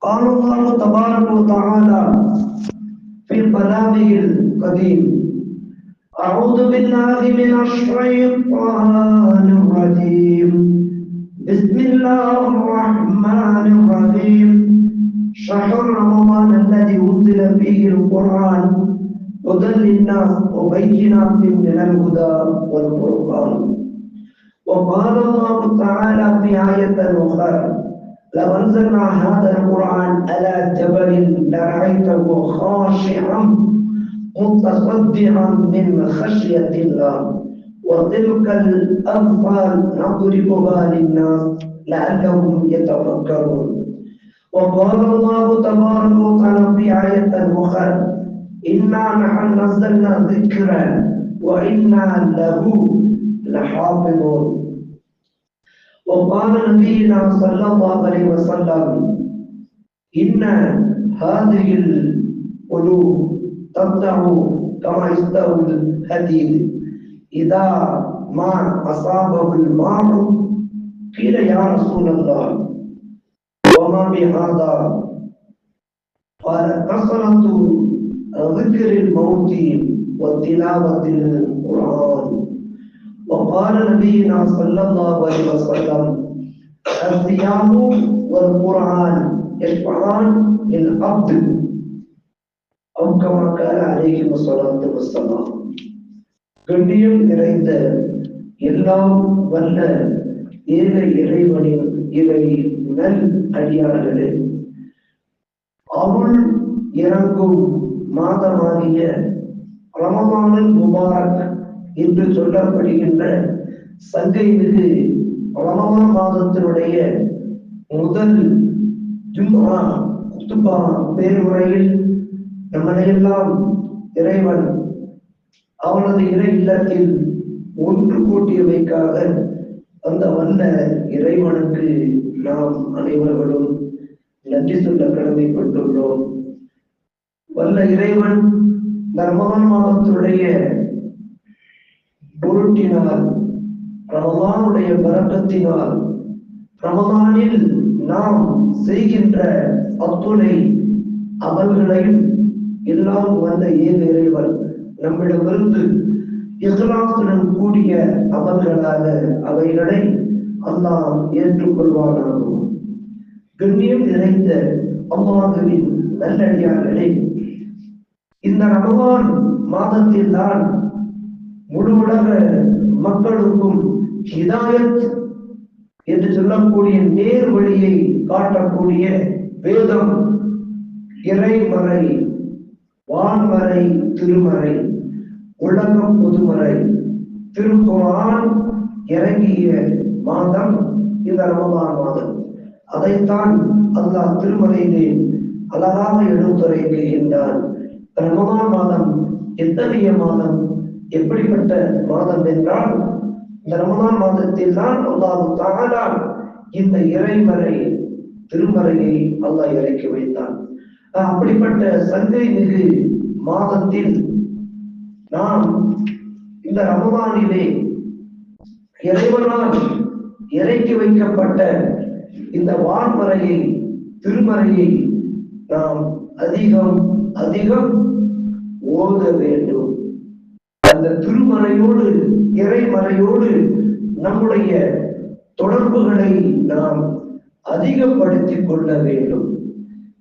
قال الله تبارك وتعالى في كلامه القديم: أعوذ بالله من الشيطان الرجيم. بسم الله الرحمن الرحيم. شهر رمضان الذي أنزل فيه القرآن هدى للناس وبينات من الهدى والفرقان. وقال الله تعالى في آية أخرى: لو أنزلنا هذا القرآن على جبل لرأيته خاشعا متصدعا من خشية الله وتلك الأمثال نضربها للناس لعلهم يتفكرون. وقال الله تبارك وتعالى في آية أخرى: إنا نحن نزلنا ذكرا وإنا له لحافظون. وقال نبينا صلى الله عليه وسلم: إن هذه القلوب تقطع كما يستوي الحديد إذا ما أصابه الماء. قيل: يا رسول الله وما بهذا؟ قال: كثرة ذكر الموت وتلاوة القرآن. وقال نبينا صلى الله عليه وسلم: الصيام والقرآن يشفعان للعبد أو كما قال عليه الصلاة والسلام. கண்ணியம் நிறைந்த எல்லாம் வல்ல ஏக இறைவனின் இறை நல் அடியார்களே, அருள் இறங்கும் மாதமாகிய ரமலானுல் முபாரக் என்று சொல்லப்படுகின்ற சங்கை மிகு ரமலான் மாதத்தினுடைய முதல் ஜும்ஆ குத்துபா பேருரையில் நம்மளையெல்லாம் இறைவன் அவனது இறை இல்லத்தில் ஒன்று கூட்டியவைக்காக அந்த வல்ல இறைவனுக்கு நாம் அனைவர்களும் நன்றி சொல்ல கடமைப்பட்டுள்ளோம். வல்ல இறைவன் ரமலான் மாதத்தினுடைய பொருட்டினால், ரமலானுடைய பரக்கத்தினால், ரமலானில் நாம் செய்கின்ற அத்துணை அமல்களையும் எல்லாம் வந்த ஏக இறைவன் நம்மிடமிருந்து இஹ்லாசுடன் கூடிய அமல்களாக அவைகளை அல்லாஹ் ஏற்றுக்கொள்வானாகும். கண்ணியம் நிறைந்த அல்லாஹ்வின் நல்லடியார்களே, இந்த ரமலான் மாதத்தில் தான் முழு உலக மக்களுக்கும் ஹிதாயத் என்று சொல்லக்கூடிய நேர் வழியை காட்டக்கூடிய வேதம், இறைமறை, வான்மறை, திருமறை, உலகம் பொதுமறை, திருக்குர்ஆன் இறங்கிய மாதம் இந்த ரமலான் மாதம். அதைத்தான் அல்லாஹ் திருமறையிலே அழகாக எடுத்துரைக்கின்றான். ரமலான் மாதம் எத்தகைய மாதம், எப்படிப்பட்ட மாதம் என்றால், இந்த ரமலான் மாதத்தில் தான் அல்லாஹ் தஆலா இந்த இறைமறை திருமறையை அல்லாஹ் இறக்கி வைத்தான். அப்படிப்பட்ட சங்கை மிகு மாதத்தில் நாம் இந்த ரமலானிலே இறைவனால் இறக்கி வைக்கப்பட்ட இந்த வான்மறையை திருமறையை நாம் அதிகம் அதிகம் ஓத வேண்டும். அந்த திருமறையோடு இறைமறையோடு நம்முடைய தொடர்புகளை நாம் அதிகப்படுத்திக் கொள்ள வேண்டும்.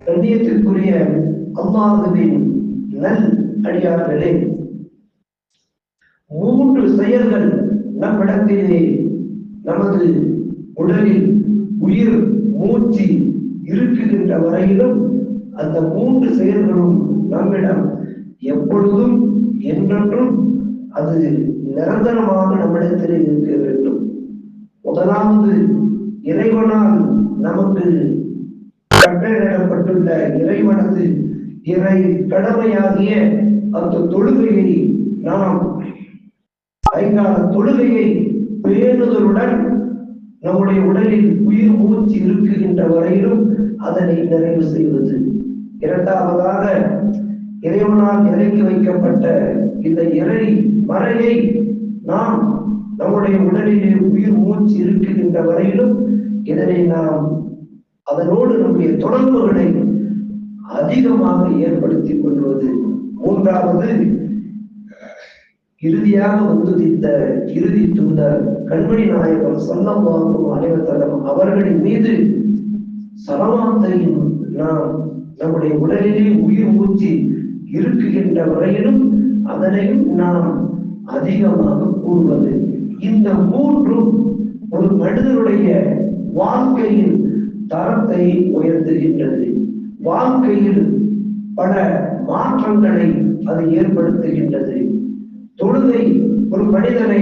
கண்ணியத்திற்குரிய அல்லாஹ்வின் நல் அடியார்களே, 3 செயல்கள் நம்மிடத்திலே, நமது உடலில் உயிர் மூச்சு இருக்குகின்ற வரையிலும் அந்த 3 செயல்களும் நம்மிடம் எப்பொழுதும் என்றென்றும் அது நிரந்தரமாக நம்மிடத்திலே இருக்க வேண்டும். முதலாவது, இறைவனால் நமக்கு கட்டளையிடப்பட்டுள்ள இறைவனது இறை கடமையாகிய அந்த தொழுகையை நாம் 5 தொழுகையை பேணுதலுடன் நம்முடைய உடலில் உயிர் மூச்சு இருக்குகின்ற வரையிலும் அதனை நிறைவு செய்வது. இரண்டாவதாக, இறைவனால் இறக்கி வைக்கப்பட்ட இந்த இறை மறையை நாம் நம்முடைய உடலிலே உயிர் மூச்சு இருக்குகின்ற வரையிலும் இதனை நாம் அதனோடு நம்முடைய தொடர்புகளை அதிகமாக ஏற்படுத்திக் கொள்வது. மூன்றாவது, இறுதியாக வந்துதித்த இறுதி தூதர் கண்மணி நாயகம் ஸல்லல்லாஹு அலைஹி வஸல்லம் அவர்களின் மீது ஸலவாத்தையும் நாம் நம்முடைய உடலிலே உயிர் மூச்சு இருக்குகின்ற வரையிலும் அதனையும் நாம் அதிகமாக கூறுவது. இந்த மூன்றும் ஒரு மனிதனுடைய வாழ்க்கையின் தரத்தை உயர்த்துகின்றது. வாழ்க்கையில் பல மாற்றங்களை அது ஏற்படுத்துகின்றது. தொழுகை ஒரு மனிதனை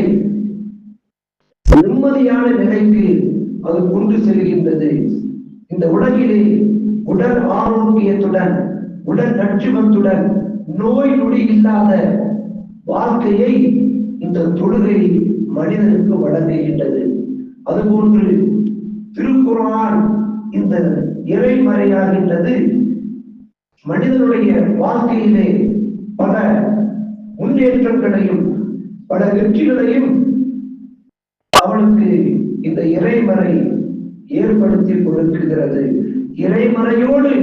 நிம்மதியான நிலைக்கு அது கொண்டு செல்கின்றது. இந்த உலகிலே உடல் ஆரோக்கியத்துடன் உடல் நட்சுமத்துடன் நோய் நொடி இல்லாத வாழ்க்கையை இந்த தொழுகை மனிதனுக்கு வழங்குகின்றது. அதுபோன்று திருக்குர்ஆன் இந்த இறைமறையாகின்றது மனிதனுடைய வாழ்க்கையிலே பல முன்னேற்றங்களையும் பல வெற்றிகளையும் அவனுக்கு இந்த இறைமறை ஏற்படுத்தி கொடுக்கிறது. இறைமறையோடு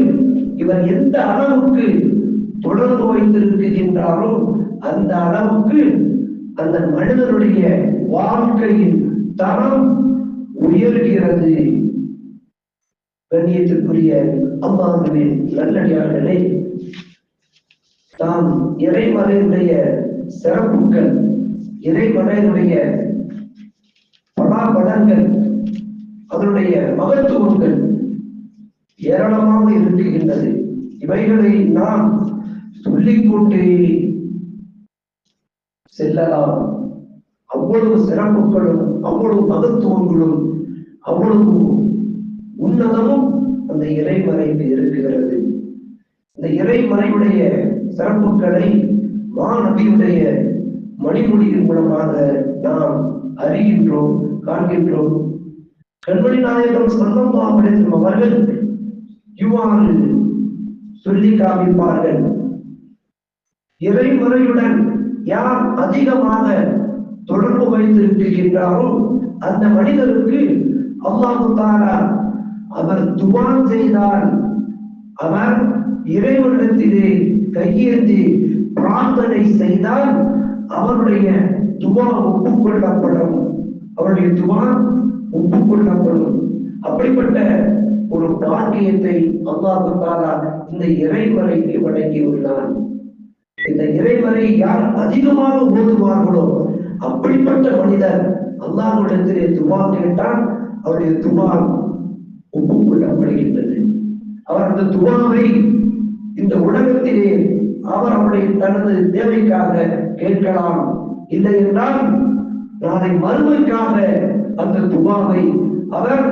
இவர் எந்த அளவுக்கு தொடர்பு வைத்திருக்கின்றாரோ அந்த அளவுக்கு அந்த மனிதனுடைய வாழ்க்கையின் தரம் உயர்கிறது. கண்ணியத்திற்குரிய அல்லாஹ்வின் நல்லடியார்களே, நாம் இறைமறையினுடைய சிறப்புகள், இறைமறையினுடைய பலாபலங்கள், அதனுடைய மகத்துவங்கள் ஏராளமாக இருக்குகின்றது. இவைகளை நாம் சொல்லிக்கொண்டே செல்லலாம். அவ்வளவு சிறப்புகளும் அவ்வளவு மகத்துவங்களும் அவ்வளவு உன்னதமும் அந்த இறைமறைக்கு இருக்கிறது. இந்த இறைமறையுடைய சிறப்புகளை மாநபியுடைய மணிமொழியின் மூலமாக நாம் அறிகின்றோம், காண்கின்றோம். கண்மணி நாயகம் ஸல்லல்லாஹு அலைஹி வஸல்லம் அவர்கள் இவ்வாறு சொல்லி காமிப்பார்கள். இறைமறையுடன் யார் அதிகமாக தொடர்பு வைத்திருக்கின்றாரோ அந்த மனிதருக்கு அல்லாஹ் தஆலா அவர் துஆ செய்தால், அவர் இறைவனிடத்திலே கையேந்தி பிரார்த்தனை செய்தால் அவருடைய துஆ ஒப்புக்கொள்ளப்படும், அவருடைய துஆ ஒப்புக்கொள்ளப்படும். அப்படிப்பட்ட ஒரு பாக்கியத்தை அல்லாஹ் தஆலா இந்த இறைமறைக்கு வழங்கியுள்ளார். இந்த இறைமறை யார் அதிகமாக ஓதுவார்களோ அப்படிப்பட்ட மனிதர் அல்லாஹ்விடத்திலே துஆ கேட்டால் அவருடைய துஆ ஒப்புக்கொள்ளப்படுகின்றது. அவர் அந்த துஆவை இந்த உலகத்திலே அவர் அவருடைய தனது தேவைக்காக கேட்கலாம், இல்லை என்றால் நாளை மறுமைக்காக அந்த துஆவை அவர்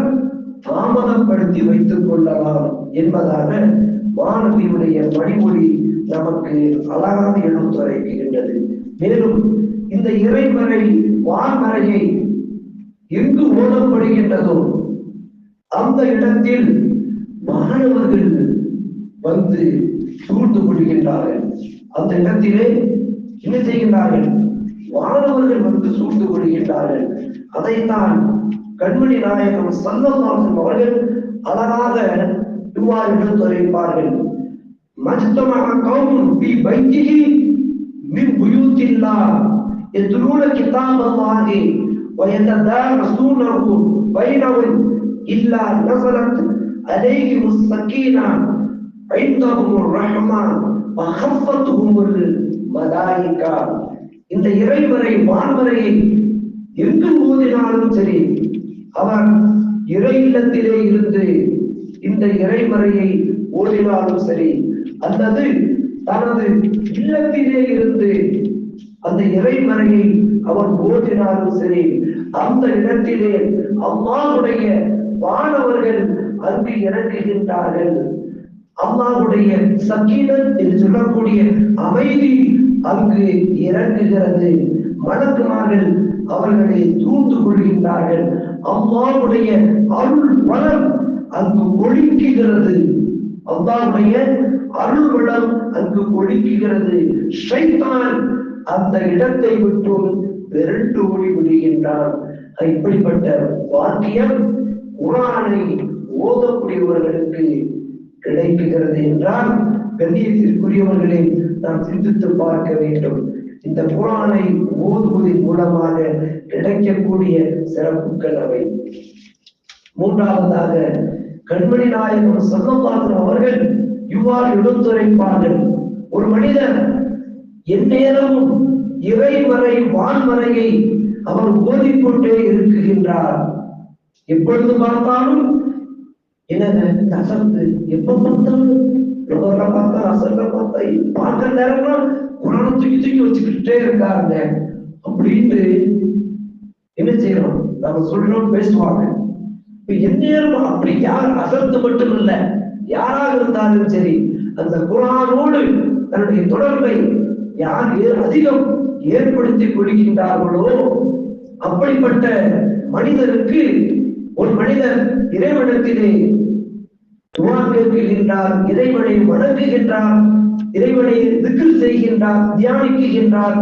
தாமதப்படுத்தி வைத்துக் கொள்ளலாம் என்பதாக வானதியுடைய மணிமொழி நமக்கு அழகாக எடுத்துரைக்கின்றது. மேலும் இந்த இறைமறை வான்மறையை எங்கு ஓதப்படுகின்றதோ அந்த இடத்தில் மாணவர்கள் வந்து சூழ்ந்து கொள்கின்றார்கள். அந்த இடத்திலே என்ன செய்கின்றார்கள்? மாணவர்கள் வந்து சூழ்ந்து கொள்கின்றார்கள். அதைத்தான் கண்மணி நாயகம் ஸல்லல்லாஹு அலைஹி வஸல்லம் அவர்கள் அழகாக இவ்வாறு எடுத்துரைப்பார்கள். மஜ்தமஅ கௌமுன் ஃபீ பைத்திஹி மின் புயூத்தில்லாஹ் யத்லூன கிதாபல்லாஹி வ யததாரஸூனஹு பைனஹும் இல்லா நஸலத் அலைஹிமுஸ் ஸகீனா ஐந்தஹுமுர் ரஹ்மா வ ஹஃபத்துஹுமுல் மலாயிகா. இந்த இறைமறை வான்மறையை எங்கு ஓதினாலும் சரி, அவர் இறை இல்லத்திலே இருந்து இந்த இறைமறையை ஓதினாலும் சரி, அல்லது தனது இல்லத்திலே இருந்து அந்த இறைமறையை அவர் ஓதினாலும் சரி, அந்த இடத்திலே அல்லாஹ்வுடைய வானவர்கள் அங்கு இறங்குகின்றார்கள். அல்லாஹ்வுடைய சகீனத் என்று சொல்லக்கூடிய அமைதி அங்கு இறங்குகிறது. மலக்குமார்கள் அவர்களை தூண்டு கொள்கின்றார்கள். அல்லாஹ்வுடைய அருள் வளம் அங்கு ஒழிக்குகிறது. அல்லாஹ்வுடைய அருள் வளம் அங்கு ஒழிக்குகிறது. ஷைத்தான் அந்த இடத்தை விட்டு விரண்டு ஓடி விடுகின்றான். இப்படிப்பட்ட வாக்கியம் குர்ஆனை ஓதக்கூடியவர்களுக்கு கிடைக்குகிறது என்றால் கண்ணியத்திற்குரியவர்களை நாம் சிந்தித்து பார்க்க வேண்டும். இந்த குர்ஆனை ஓதுவதன் மூலமாக கிடைக்கக்கூடிய சிறப்புகள் அவை. மூன்றாவதாக கண்மணி நாயகம் ஸல்லல்லாஹு அலைஹி வஸல்லம் அவர்கள் இவ்வாறு எடுத்துரைப்பார்கள், ஒரு மனிதர் எந்நேரமும் இறைவரை வான்மறையை அவர் ஓதிக்கொண்டே இருக்குகின்றார். எப்பொழுது பார்த்தாலும் என்ன அசந்து, எப்ப பார்த்தாலும் பார்த்தா அசல்ல பார்த்தா பார்க்கிற நேரம் குரானை தூக்கி தூக்கி வச்சுக்கிட்டே இருக்காங்க அப்படின்னு என்ன செய்யறோம், நம்ம சொல்றோம், பேசுவாங்க. எந்நேரம் அப்படி யார் அசந்து மட்டும் இல்ல, யாராக இருந்தாலும் சரி அந்த குர்ஆனோடு தன்னுடைய தொடர்பை யார் அதிகம் ஏற்படுத்திக் கொள்கின்றார்களோ அப்படிப்பட்ட மனிதருக்கு ஒரு மனிதர் இறைவனத்திலே துஆ கேட்கின்றார், இறைவனை வணங்குகின்றார், இறைவனை திக்ர் செய்கின்றார், தியானிக்குகின்றார்.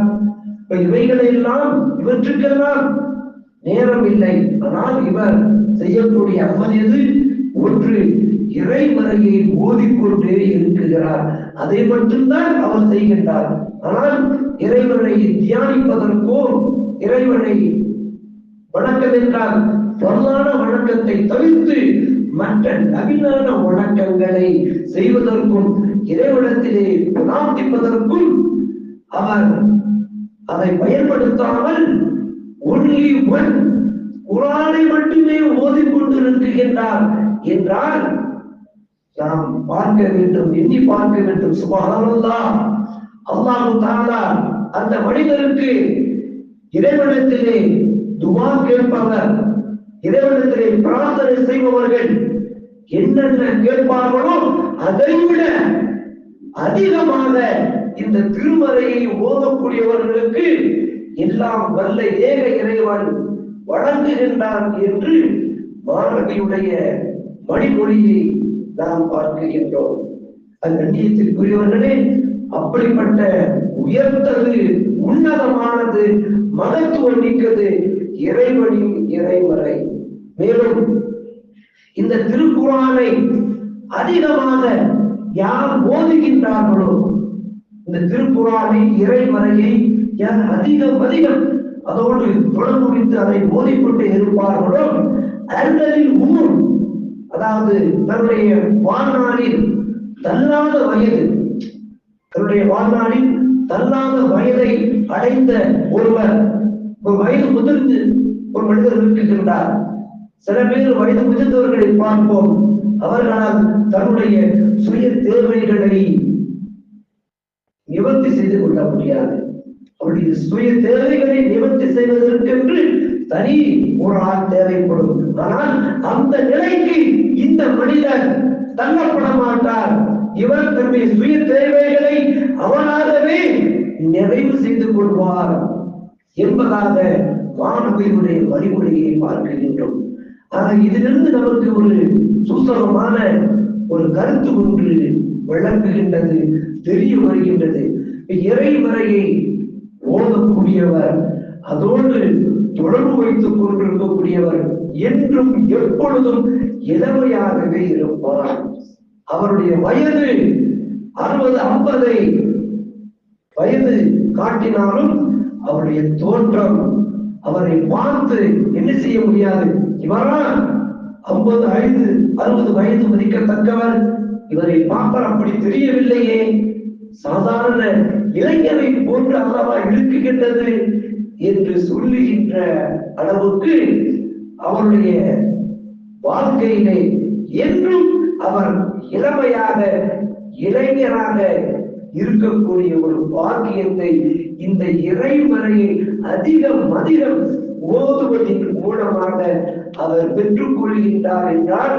இவைகளெல்லாம் இவற்றுக்கெல்லாம் நேரம் இல்லை. ஆனால் இவர் செய்யக்கூடிய அமல் எது? ஒன்று, இறைமறையை ஓதிக்கொண்டே இருக்கிறார். அதை மட்டும்தான் அவர் செய்கின்றார். ஆனால் இறைவனை தியானிப்பதற்கோ இறைவனை வணக்கம் என்றால் பொருளான வணக்கத்தை தவிர்த்து மற்ற நவீன வணக்கங்களை செய்வதற்கும் இறைவனத்திலே பிரார்த்திப்பதற்கும் அவர் அதை பயன்படுத்தாமல் ஒன்லி ஒன் குர்ஆனை மட்டுமே ஓதிக்கொண்டிருக்கின்றார் என்றால் நாம் பார்க்க வேண்டும், எண்ணி பார்க்க வேண்டும். சுப்ஹானல்லாஹ், அல்லாஹ் தஆலா அந்த மனிதருக்கு இறைவனத்திலே துஆ கேட்பவர், இறைவனத்திலே பிரார்த்தனை செய்பவர்கள் என்னென்ன கேட்பார்களோ அதைவிட அதிகமாக இந்த திருமறையை ஓதக்கூடியவர்களுக்கு எல்லாம் வல்ல ஏக இறைவன் வழங்குகின்றான் என்று மாணவியுடைய மணிமொழியை நாம் பார்க்கின்றோம். கண்ணியத்திற்குரியவர்களே, அப்படிப்பட்ட உயர்ந்தது, உன்னதமானது, மகத்துவம் மிக்கது இறைவனின் இறைமறை. மேலும் இந்த திருக்குர்ஆனை அதிகமாக யார் ஓதுகின்றார்களோ, இந்த திருக்குர்ஆனை இறைமறையை யார் அதிகம் அதோடு தொடர்பு வைத்து அதை ஓதிக்கொண்டே இருப்பார்களோ அவர்களின் உம்ர், அதாவது தன்னுடைய வாழ்நாளில் தள்ளாத வயது, தன்னுடைய வாழ்நாளில் தள்ளாத வயதை அடைந்த ஒருவர், ஒரு வயது முதிர்ந்து ஒரு மனிதர் இருக்கின்றார். சில பேர் வயது முதிர்ந்தவர்களை பார்ப்போம், அவர்களால் தன்னுடைய சுய தேவைகளை நிவர்த்தி செய்து கொள்ள முடியாது. அவருடைய சுய தேவைகளை நிவர்த்தி செய்வதற்கென்று தனி ஒரு ஆள் தேவைப்படும். ஆனால் அந்த நிலைக்கு இந்த மனிதர் தள்ளப்பட மாட்டார். இவர் தன்னுடைய சுய தேவைகளை அவனாகவே நிறைவு செய்து கொள்வார் என்பதாக மாணவியுடைய வழிமுறையை பார்க்கின்றோம். ஆக இதிலிருந்து நமக்கு ஒரு சூசகமான ஒரு கருத்து ஒன்று விளங்குகின்றது, தெரிய வருகின்றது. இறைமறையை ஓதக்கூடியவர், அதோடு தொடர்பு வைத்துக் கொண்டிருக்கக்கூடியவர் என்றும் எப்பொழுதும் இளமையாகவே இருப்பார். அவருடைய வயது 60-50 வயது காட்டினாலும் அவருடைய தோற்றம், அவரை பார்த்து என்ன செய்ய முடியாது. இவரா 55-60 வயது மதிக்கத்தக்கவர், இவரை பார்த்தால் அப்படி தெரியவில்லையே, சாதாரண இளைஞரை போன்று அல்லவா இருக்குகின்றது என்று சொல்லுகின்ற அளவுக்கு அவருடைய வாழ்க்கையிலே என்றும் அவர் இளமையாக இளைஞராக இருக்கக்கூடிய ஒரு பாக்கியத்தை இந்த இறைமறையை அதிகம் ஓதுவதன் மூலமாக அவர் பெற்றுக் கொள்கின்றார் என்றால்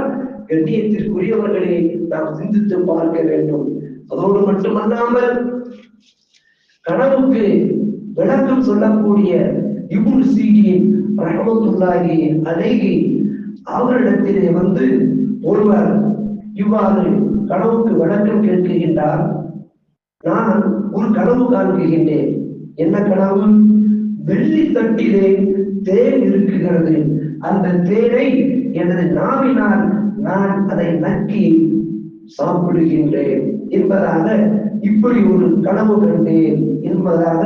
கண்ணியத்திற்குரியவர்களை நாம் சிந்தித்து பார்க்க வேண்டும். அதோடு மட்டுமல்லாமல் கனவுக்கு விளக்கம் சொல்லக்கூடிய இப்னு சீரீன் ரஹ்மத்துல்லாஹி அலைஹி அவரிடத்திலே வந்து ஒருவர் இவ்வாறு கனவுக்கு விளக்கம் கேட்கின்றார். நான் ஒரு கனவு காண்கின்றேன். என்ன கனவு? வெள்ளி தட்டிலே தேன் இருக்குகிறது. அந்த தேனை எனது நாவினால் நான் அதை நக்கி சாப்பிடுகின்றேன் என்பதாக இப்படி ஒரு கனவு கண்டேன் என்பதாக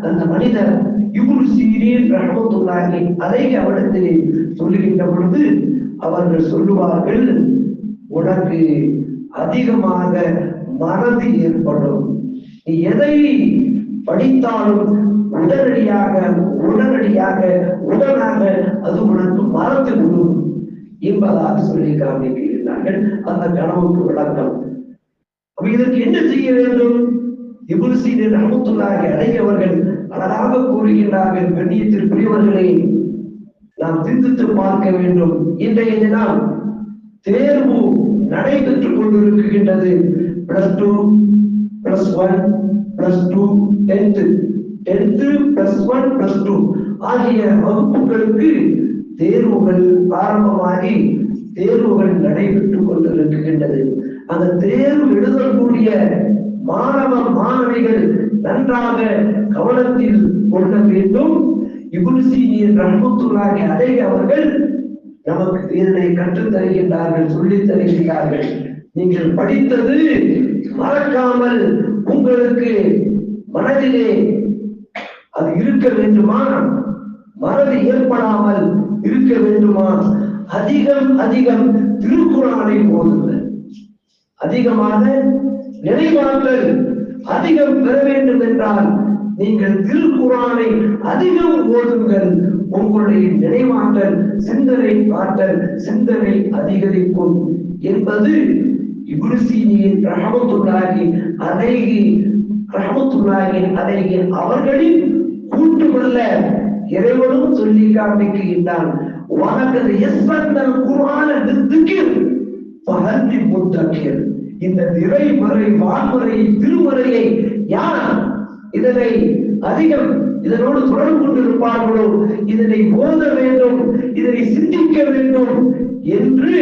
அந்த மனிதர் இப்னு சீரீன் ரஹ்மத்துல்லாஹி அலைஹி அவரிடத்தில் சொல்லுகின்ற பொழுது அவர்கள் சொல்லுவார்கள், உனக்கு அதிகமாக மறதி ஏற்படும், நீ எதை படித்தாலும் உடனாக அது உனக்கு மறந்து விடும் என்பதாக சொல்லி காண்பிக்கிறார்கள். அந்த கனவுக்கு விளக்கம். அப்ப இதற்கு என்ன செய்ய வேண்டும்? இப்னு சீரீன் ரஹ்மத்துல்லாஹி அலைஹி அவர்கள் அழகாக கூறுகின்றார்கள், கண்ணியத்திற்குரியவர்களே, நாம் சிந்தித்து பார்க்க வேண்டும். இன்றைய தினம் தேர்வு நடைபெற்றுக் கொண்டிருக்கின்றது. +2, +1, +2, 10th, +1, +2 ஆகிய வகுப்புகளுக்கு தேர்வுகள் ஆரம்பமாகி தேர்வுகள் நடைபெற்றுக் கொண்டிருக்கின்றது. அந்த தேர்வு எழுதக்கூடிய மாணவ மாணவிகள் நன்றாக கவனத்தில் கொள்ள வேண்டும். இப்னு சீரீன் ரஹ்மத்துல்லாஹி அலைஹி அவர்கள் நமக்கு இதனை கற்றுத் தருகின்றார்கள், சொல்லித் தருகின்றார்கள். நீங்கள் படித்தது மறக்காமல் உங்களுக்கு மனதிலே அது இருக்க வேண்டுமா, மறதி ஏற்படாமல் இருக்க வேண்டுமா, அதிகம் திருக்குர்ஆனை ஓதுங்கள். அதிகமாக நினைவாற்றல் அதிகம் பெற வேண்டும் என்றால் நீங்கள் திருக்குர்ஆனை அதிகம் ஓதுங்கள். உங்களுடைய நினைவாற்றல், சிந்தனை அதிகரிக்கும் என்பது இப்னு சீரீன் ரஹ்மத்துல்லாஹி அலைஹி அவர்களின் கூட்டுமல்ல, இறைவனும் சொல்லி காண்பிக்கின்றான். வலகத் யஸ்ஸர்னல் குர்ஆன லிذிக்ர் ஃபஹல் மின் முத்தக்கிர். இந்த நிறைமறை வான்மறை திருமறையை யார் இதனை அதிகம் இதனோடு தொடர்பு கொண்டிருப்பார்களோ, இதனை ஓத வேண்டும், இதனை சிந்திக்க வேண்டும் என்று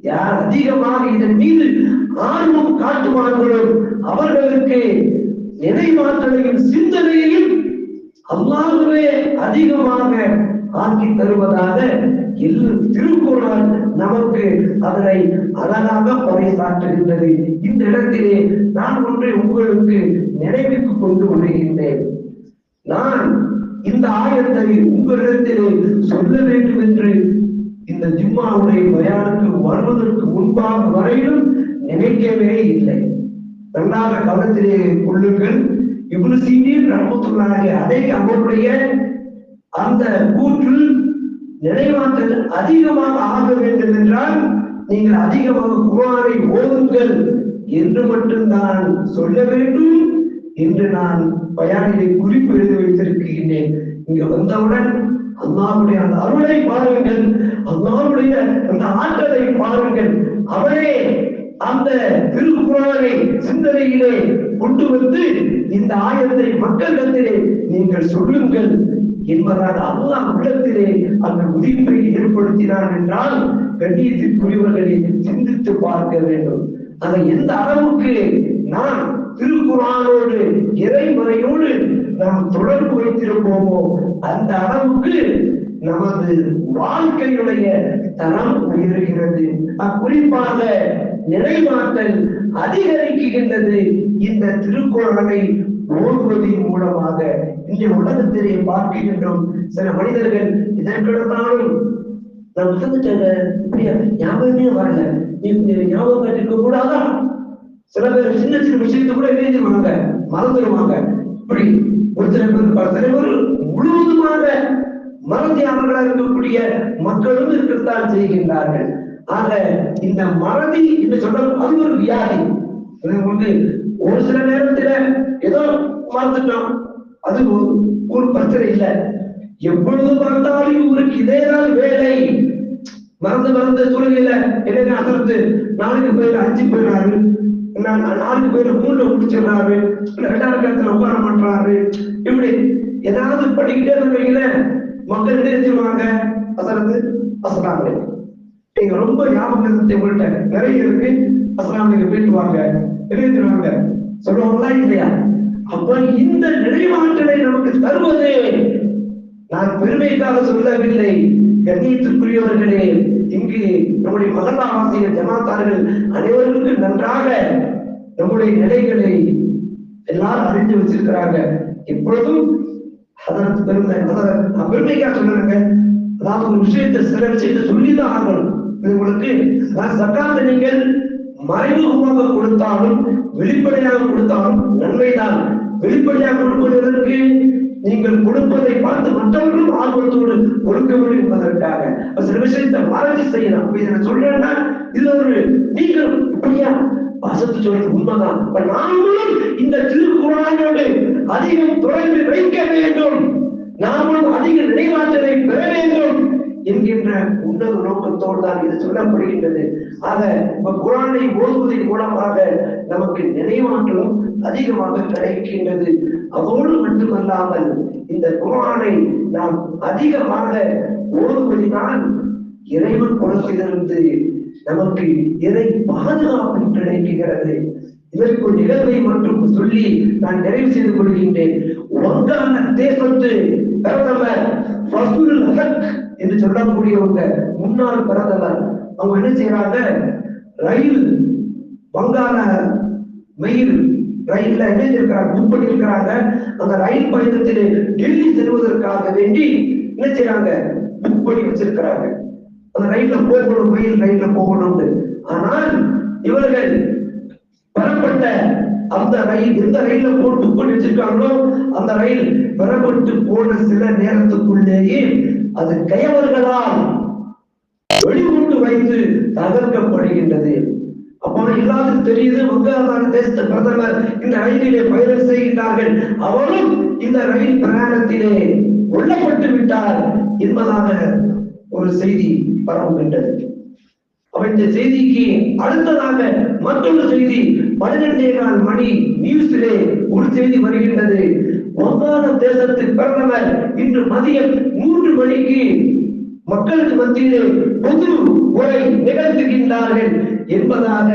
யார் அதிகமாக இதன் மீது ஆர்வம் காட்டுவார்களோ அவர்களுக்கு நினைவாற்றலையும் சிந்தனையையும் அல்லாஹ்வே அதிகமாக ஆக்கி தருவதாக திருக்குர்ஆன் நமக்கு அதனை அழகாக பறைசாற்றுகின்றது. இந்த இடத்திலே நான் ஒன்றை உங்களுக்கு நினைவுக்கு கொண்டு வருகின்றேன். நான் இந்த ஆயத்தை உங்களிடத்திலே சொல்ல வேண்டும் என்று இந்த ஜும்மாவுடைய பயானுக்கு வருவதற்கு முன்பாக வரையிலும் நினைக்கவே இல்லை. நன்றாக கவனத்திலே கொள்ளுங்கள். இப்னு சீரீன் ரஹ்மத்துல்லாஹி அலைஹி அவருடைய அந்த கூற்று நினைவாற்றல் அதிகமாக ஆக வேண்டும் என்றால் நீங்கள் அதிகமாக குர்ஆனை ஓதுங்கள் என்று மட்டும்தான் சொல்ல வேண்டும் என்று நான் பயானிலே குறிப்பு எழுதி வைத்திருக்கின்றேன். இங்க வந்தவுடன் அல்லாஹ்வுடைய அந்த அருளை பாருங்கள், அல்லாஹ்வுடைய அந்த ஆற்றலை பாருங்கள். அவரே அந்த திருக்குர்ஆனை சிந்தனையிலே கொண்டு வந்து இந்த ஆயத்தை மக்களிடத்திலே நீங்கள் சொல்லுங்கள் என்பதால் அல்லாஹ் உள்ளத்திலே அந்த உதிப்பை ஏற்படுத்தினார் என்றால் கண்ணியத்திற்குரியவர்களை சிந்தித்து பார்க்க வேண்டும். அதை எந்த அளவுக்கு நாம் திருக்குர்ஆனோடு இறைமறையோடு நாம் தொடர்பு வைத்திருப்போமோ அந்த அளவுக்கு நமது வாழ்க்கையுடைய தரம் உயர்கிறது. குறிப்பாக நினைவாற்றல் அதிகரிக்கின்றது இந்த திருக்குர்ஆனை ஓதுவதன் மூலமாக. இந்த உலகத்திலே பார்க்கின்றோம் சில மனிதர்கள் இதற்கெடுத்தாலும் நான் புத்தகத்தை இப்படியா ஞாபகமே வரல, ஞாபகம் இருக்க கூடாதா? சில பேர் சின்ன விஷயத்தை கூட எழுதிடுவாங்க, மறந்துடுவாங்க. இப்படி ஒரு சில பேர் முழுவதுமாக மறதியாளர்களாக இருக்கக்கூடிய மக்களும் இருக்கத்தான் செய்கின்றார்கள். ஆக இந்த மறதி என்று சொல்ற அது ஒரு வியாதி. ஒரு சில நேரத்துல ஏதோ மறந்துட்டோம், அது ஒரு பிரச்சனை இல்லை. எப்பொழுது பார்த்தாலும் இவருக்கு இதேதான் வேலை. மறந்து தொழுகையில என்ன அசர்த்து 4 பேர் 5 போயிடுறாரு, 4 பேர் 3 முடிச்சிடுறாரு, 2வது இடத்துல உட்கார மாட்டாரு. இப்படி ஏதாவது படிக்கிட்டே இருக்கீங்கள மக்கள் நினைச்சிருவாங்க அசரத்து அசலாமே. நீங்க ரொம்ப ஞாபகத்தை உங்கள்கிட்ட நிறைய இருக்கு, அசலாம் நீங்க போயிட்டு வாங்க நினைச்சிருவாங்க சொல்லுவாங்களா இல்லையா? அப்ப இந்த நினைவாற்றலை நமக்கு தருவதே நான் பெருமைக்காக சொல்லவில்லை. கண்ணியத்துக்குரியவர்களே, இங்கு நம்முடைய மகல்லா ஆசிரியர் ஜமாத்தார்கள் அனைவருக்கும் நன்றாக நம்முடைய நிலைகளை எல்லாரும் அறிஞ்சு வச்சிருக்கிறாங்க. இப்பொழுதும் பெருமைக்காக சொல்லுங்க. அதாவது ஒரு விஷயத்தை சில விஷயத்தை சொல்லிதான் ஆகணும். உங்களுக்கு சக்காத்தை நீங்கள் மறைமுகமாக கொடுத்தாலும் வெளிப்படையாக கொடுத்தாலும் நன்மைதான். வெளிப்படையாக கொடுப்பதற்கு நீங்கள் கொடுப்பதை பார்த்து மற்றவர்களும் ஆர்வத்தோடு கொடுக்க வேண்டும் என்பதற்காக சில விஷயத்தை மறைஞ்சு செய்யலாம். இதை சொல்றேன்னா இது ஒரு நீங்கள் இப்படியா வாசத்து சொல்றது உண்மைதான். நாமளும் இந்த திருக்குறானோடு அதிகம் தொடர்ந்து வைக்க வேண்டும், நாமளும் அதிக நினைவாற்றலை பெற வேண்டும் என்கின்ற உன்னத நோக்கத்தோடு தான் இது சொல்லப்படுகின்றது. ஆக குரானை ஓதுவதன் மூலமாக நமக்கு நினைவாற்றலும் அதிகமாக கிடைக்கின்றது. அதோடு மட்டுமல்லாமல் இந்த குரானை நாம் அதிகமாக ஓதுவதனால் இறைவன் புறத்திலிருந்து நமக்கு இறை பாதுகாப்பு கிடைக்கிறது. இதற்கு நிகழ்வை மட்டும் சொல்லி நான் நிறைவு செய்து கொள்கின்றேன். வங்காள தேசத்து பிரதமர் என்று சொல்லக்கூடியவங்க முன்னாள் பிரதமர் அவங்க என்ன செய்யறாங்க, ரயில் வங்காள மெயில் ரயில்ல என்ன செய்யறாங்க, புக் பண்ணிருக்கிறாங்க. அந்த ரயில் பயணத்தில் டெல்லி செல்வதற்காக வேண்டி என்ன செய்யறாங்க, புக் பண்ணி வச்சிருக்கிறாங்க. அந்த ரயில்ல போகணும், மெயில் ரயில்ல போகணும்னு. ஆனால் இவர்கள் பெறப்பட்ட அந்த ரயில் எந்த ரயில போட்டு புக் பண்ணி வச்சிருக்காங்களோ அந்த ரயில் பெறப்பட்டு போன சில நேரத்துக்குள்ளேயே அது கயவர்களால் வெளிக்கொண்டு வைத்து தகர்க்கப்படுகின்றது. அப்ப எல்லாருக்கும் தெரியுது, வங்காள தேச பிரதமர் இந்த ரயிலிலே பயணம் செய்கின்றார்கள், அவரும் இந்த ரயில் பிரயாணத்திலே கொல்லப்பட்டு விட்டார் என்பதாக ஒரு செய்தி பரவுகின்றது. இந்த செய்திக்கு அடுத்ததாக மற்றொரு செய்தி 12:15 மணி நியூஸிலே ஒரு செய்தி வருகின்றது. வங்காள தேசத்து பிரதமர் இன்று மதியம் 3 மணிக்கு மக்களுக்கு மத்தியிலே பொது உரை நிகழ்த்துகின்றார்கள் என்பதாக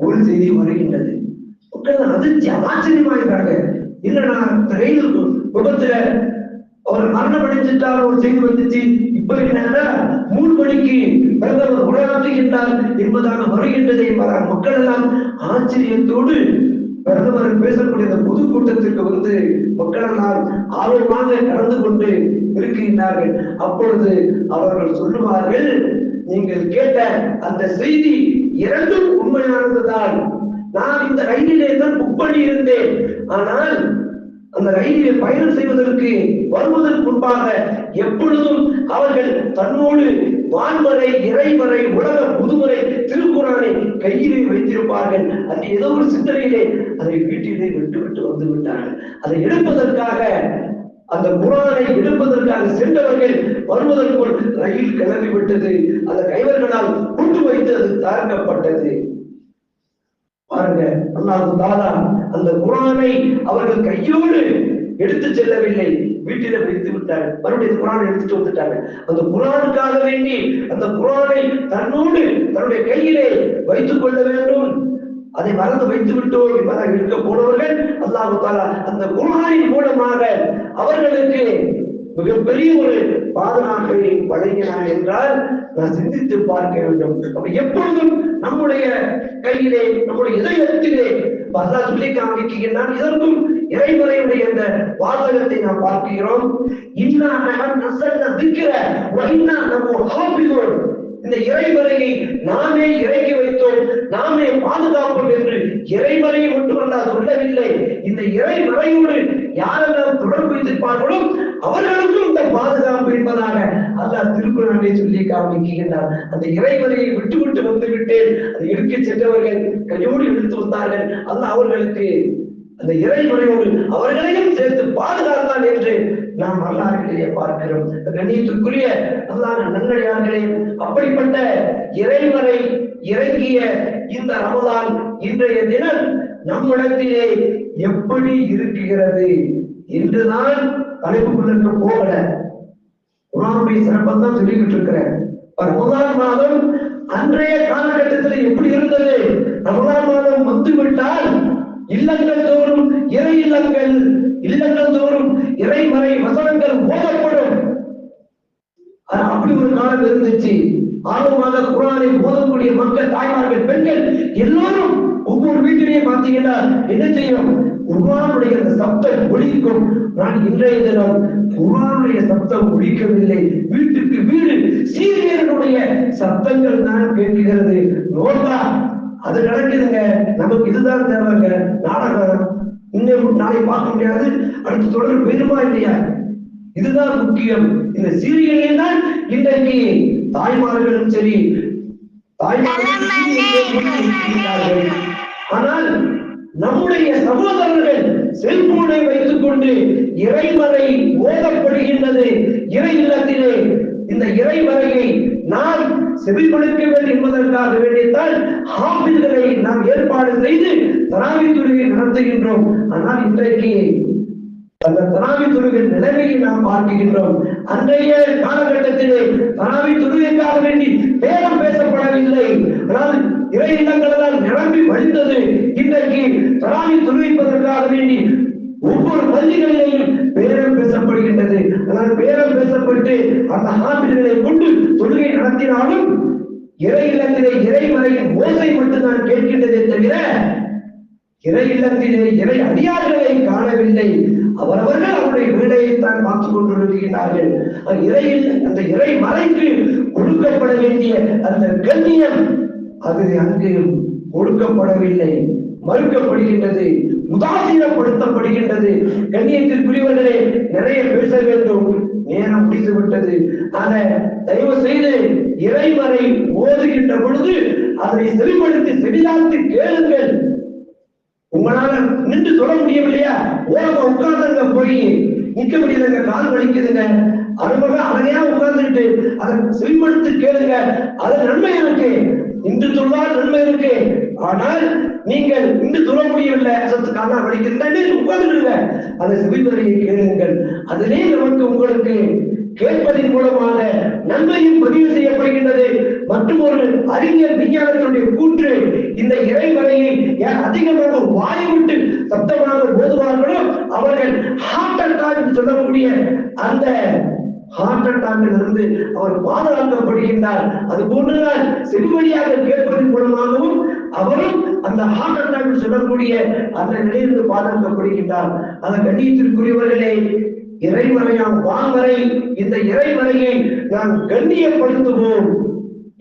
ஒரு செய்தி வருகின்றது. மக்கள் அதிர்ச்சி ஆச்சரியமாகிறாங்க. இல்லைன்னா ரயில் விபத்துல அவர் மரணம் அடைஞ்சிட்டார் ஒரு செய்தி வந்துச்சு. இப்ப என்னன்னா 3 மணிக்கு பிரதமர் உரையாற்றுகின்றார் என்பதாக வருகின்றதை மக்கள் எல்லாம் ஆச்சரியத்தோடு பிரதமர் பேசக்கூடிய பொதுக்கூட்டத்திற்கு வந்து மக்கள் எல்லாம் ஆர்வமாக கலந்து கொண்டு இருக்கின்றார்கள். அப்பொழுது அவர்கள் சொல்லுவார்கள், நீங்கள் கேட்ட அந்த செய்தி இரண்டும் உண்மையானதுதான். நான் இந்த ரயிலிலே தான் புக் பண்ணி இருந்தேன். ஆனால் அந்த ரயிலிலே பயணம் செய்வதற்கு வருவதற்கு முன்பாக எப்பொழுதும் அவர்கள் தன்னோடு வான்மறை, இறைமறை, உலக புதுமறை திருக்குறானை கையிலே வைத்திருப்பார்கள். அது ஏதோ ஒரு சிந்தனையிலே அதை வீட்டிலே விட்டு வந்து விட்டார்கள். அதை எடுப்பதற்காக, அந்த குரானை எடுப்பதற்காக சென்றவர்கள் வருவதற்குள் ரயில் கிளம்பி விட்டது. அந்த கைவர்களால் கொண்டு வைத்து அது தாக்கப்பட்டது. பாருங்க, அல்லாஹ் தஆலா அந்த குரானை அவர்கள் கையோடு எடுத்து செல்லவில்லை, வீட்டில வைத்து விட்டார்கள். மறுபடியும் குரானை எடுத்துட்டு வந்துட்டாங்க. அந்த குரானுக்காக வேண்டி அந்த குரானை தன்னோடு தன்னுடைய கையிலே வைத்துக் கொள்ள வேண்டும், அதை மறந்து வைத்து விட்டோம் என்பதாக இருக்க போனவர்கள் அல்லாஹ் தஆலா அந்த குர்ஆனின் மூலமாக அவர்களுக்கு மிகப்பெரிய ஒரு பாதுகாப்பை வழங்கினார் என்றால் நான் சிந்தித்து பார்க்க வேண்டும். எப்பொழுதும் நம்முடைய கையிலே, நம்முடைய இதயத்திலே அல்லாஹ் சொல்லி காண்பிக்கின்றான். இதற்கும் இறைவரையுடைய அந்த வாசகத்தை நாம் பார்க்கிறோம். இன்னா நஹன் நஸல்னா திக்ர வ இன்னா லஹு ஹாஃபிஸூன். இந்த இறைவரையை நாமே இறக்கி வைத்தோம், நாமே பாதுகாப்போம் என்று இறைவரையை மட்டுமல்ல சொல்லவில்லை. இந்த இறைவரையோடு யாரெல்லாம் தொடர்பு வைத்திருப்பார்களோ அவர்களுக்கும் இந்த பாதுகாப்பு என்பதாக அல்லாஹ் திருக்குறானிலே சொல்லி காண்பிக்கின்றார். அந்த இறைவரையை விட்டு வந்து விட்டேன், அதை எடுக்க சென்றவர்கள் கையோடு எடுத்து வந்தார்கள். அல்லாஹ் அவர்களுக்கு அந்த இறைவரையோடு அவர்களையும் சேர்த்து பாதுகாத்தான் என்று நாம் வரலாற்றிலே பார்க்கிறோம். கண்ணியத்திற்குரிய அல்லாஹ் நல்லடியார்களே, அப்படிப்பட்ட இறைவரை இறங்கிய இந்த ரமலான் இன்றைய தினம் நம்மிடத்திலே எப்படி இருக்கிறது என்றுதான் தலைப்புக்குள்ள போகல. குர்ஆனுடைய சிறப்பை சொல்லிக்கிட்டு இருக்கிறேன். ரமலான் மாதம் அன்றைய காலகட்டத்தில் எப்படி இருந்தது? ரமலான் மாதம் வந்துவிட்டால் இல்லங்கள் தோறும் இறை இல்லங்கள் தோறும் இறைமறை வசனங்கள் ஓதப்படும். அப்படி ஒரு காலம் இருந்துச்சு. ஆர்வமாக குர்ஆனை ஓதக்கூடிய மக்கள், தாய்மார்கள், பெண்கள் எல்லாரும் ஒவ்வொரு வீட்டிலேயே பார்த்தீங்கன்னா என்ன செய்யும்? குர்ஆனுடைய அந்த சப்தம் ஒலிக்கும். நான் இன்றைய தினம் குர்ஆனுடைய சப்தம் ஒலிக்கவில்லை. வீட்டுக்கு வீடு சீரியர்களுடைய சப்தங்கள் தான் கேட்கிறது. நோக்கா அது நடக்குதுங்க. நமக்கு இதுதான் தேவைங்க. நாடகம் இன்னும் நாளை பார்க்க முடியாது, அடுத்து தொடர் பெருமா இல்லையா? இதுதான் முக்கியம். இந்த சீரியலே தான் இன்றைக்கு தாய்மார்களும் சரி, ஆனால் நம்முடைய சகோதரர்கள் செல்போனை வைத்துக் கொண்டு இறைமறை ஓதப்படுகின்றது. இறை இல்லத்திலே இந்த இறைமறையை நாம் செவிமடுக்க வேண்டும் என்பதற்காக வேண்டித்தான் ஹாஃபிஸ்களை நாம் ஏற்பாடு செய்து தராவீஹ் தொழுகை நடத்துகின்றோம். ஆனால் இன்றைக்கு அந்த தராவீஹ் தொழுகை நிலைமையை நாம் பார்க்கின்றோம். அன்றைய காலகட்டத்திலே தராவீஹ் தொழுகைக்காக வேண்டி பேரம் பேசப்படவில்லை. ஆனால் இறை இல்லங்களெல்லாம் நிரம்பி வழிந்தது. இன்றைக்கு தராவீஹ் தொழுவிப்பதற்காக வேண்டி ஒவ்வொரு பள்ளிகளிலேயும் பேரம் பேசப்படுகின்றது. அதனால் பேரம் பேசப்பட்டு அந்த ஹாஃபிஸ்களை கொண்டு தொழுகை நடத்தினாலும் இறை இல்லத்திலே இறைமறையின் ஓசை மட்டும் நான் கேட்கின்றதே தவிர இறை இல்லத்திலே இறை அடியார்களை காணவில்லை. அவரவர்கள் அவருடைய வீடையைத்தான் பார்த்துக் கொண்டிருக்கிறார்கள். அந்த இறை மறைக்கு கொடுக்கப்பட வேண்டிய அந்த கண்ணியம் அது அங்கு கொடுக்கப்படவில்லை, மறுக்கப்படுகின்றது, உதாசீனப்படுத்தப்படுகின்றது. கண்ணியத்திற்குரியவர்களே, நிறைய பேச வேண்டும், நேரம் முடிந்துவிட்டது. ஆக தயவு செய்து இறைமறை ஓதுகின்ற பொழுது அதனை செவிப்படுத்தி செவிதாழ்த்தி கேளுங்கள். உங்களால நின்று சொல்ல முடியவில்லையா? ஓரமா உட்கார்ந்து போய் நிக்க முடியலங்க, கால் வலிக்குதுங்க, அருமக அழகையா உட்கார்ந்துட்டு அதை செவிப்படுத்தி கேளுங்க. அது நன்மை இருக்கு, இன்று சொல்லால் நன்மை இருக்கு. ஆனால் நீங்கள் இன்று சொல்ல முடியவில்லை, காலா வலிக்குதுன்னு உட்கார்ந்துருங்க, அதை செவிமறையை கேளுங்கள். அதிலே நமக்கு உங்களுக்கு கேட்பதன் மூலமாக நன்மையும் பதிவு செய்யப்படுகின்றது. மற்றும் ஒரு அறிவியல் விஞ்ஞானத்தினுடைய கூற்று, இந்த இறைமறையை அதிகமாக வாயை விட்டு சப்தமாக ஓதுவார்களோ அவர்கள் ஹார்ட் அட்டாக் என்று சொல்லக்கூடிய அந்த ஹார்ட் அட்டாக்கில் இருந்து அவர் பாதுகாக்கப்படுகின்றார். அது போன்றுதான் செவிவழியாக கேட்பதன் மூலமாகவும் அவரும் அந்த ஹார்ட் அட்டாக் சொல்லக்கூடிய அந்த நிலையிலிருந்து பாதுகாக்கப்படுகின்றார். அந்த கண்ணியத்திற்குரியவர்களே, இறைமறையாம் வான்மறை, இந்த இறைமறையை நாம் கண்ணியப்படுத்துவோம்.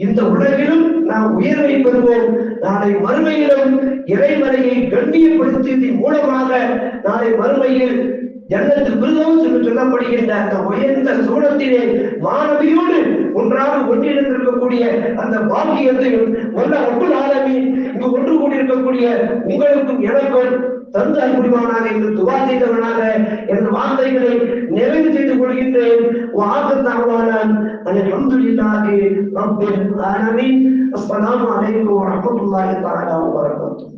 இந்த உலகிலும் நாம் உயர்வை பெறுவோம். நாளை மறுமையிலும் இறைமறையை கண்ணியப்படுத்தியதன் மூலமாக நாளை மறுமையில் ஜன்னத்துல் ஃபிர்தௌஸ் என்று சொல்லப்படுகின்ற அந்த உயர்ந்த சூழத்திலே மாணவியோடு ஒன்றாக ஒன்றிணைந்திருக்கக்கூடிய அந்த பாக்கியத்தையும் வல்ல ரப்புல் ஆலமீன் இங்கு ஒன்று கூடியிருக்கக்கூடிய உங்களுக்கும் எனக்கும் தந்து அன்புரிவானாக என்று துவா செய்தவனாக எனது வார்த்தைகளை நிறைவு செய்து கொள்கின்றேன். அல்ஹம்துலில்லாஹி ரப்பில் ஆலமீன். அஸ்ஸலாமு அலைக்கும் வரஹ்மத்துல்லாஹி தஆலா வபரகாத்துஹு.